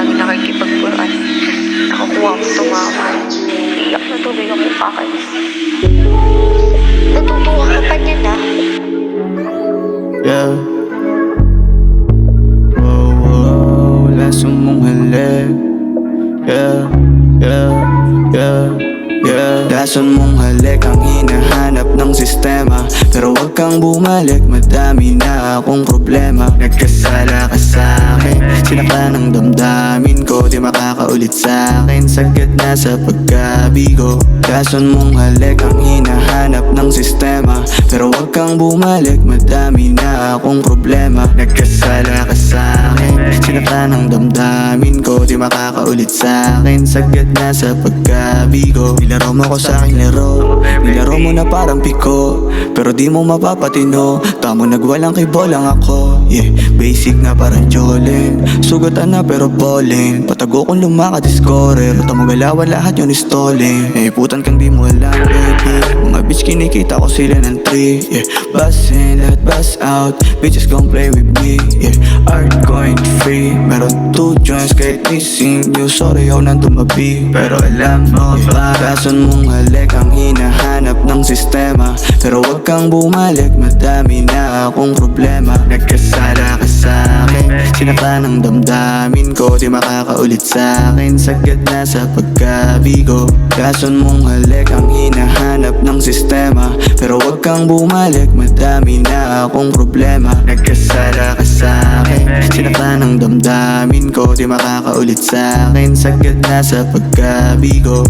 lagi nakikipagpuran. Nakukuha mo tumawa. Iyak na tuloy ako kakalis. Natutuwa ka pa niya na. Yeah. Wow, wow, laso mong halik. Yeah, yeah, yeah, yeah. Lason mong halik ang hinahanap ng sistema. Pero wag kang bumalik, madami na akong problema. Nagkasala ka sa'kin, sinaktan ng damdamin ko. Di makakaulit sa'kin, sagad na sa pagkabigo. Lason mong halik ang hinahanap ng sistema. Pero wag kang bumalik, madami na akong problema. Nagkasala ka sa'kin, sinaktan ng damdamin ko. Di makakaulit sa'kin, sagad na sa pagkabigo. Nilaro mo ko sa aking laro, nilaro mo na parang piko. Pero di mo mapapatino, tamo nagwalang kay lang ako. Yeah, basic na parang Jolene, sugatan na pero bowling. Patago kong lumaka-discorer, tamo galawan lahat yun istalling. Iputan kang di mo alam baby, mga bitch kinikita ko sila ng 3. Yeah, bus in, lahat bus out, bitches gon' play with me. Yeah, art going free, meron 2 joints kahit missing you. Sorry ako nang tumabi, pero alam mo ba, lason mong halik ang hinahanap ng sistema. Pero wag kang bumalik, madami na akong problema. Nagkasala ka sa'kin, sinaktan ng damdamin ko. Di makakaulit sa'kin, sagad na sa pagkabigo. Lason mong halik ang hinahanap ng sistema. Pero wag kang bumalik, madami na akong problema. Nagkasala ka sa'kin, sinaktan ng damdamin ko. Di makakaulit sa'kin, sagad na sa pagkabigo.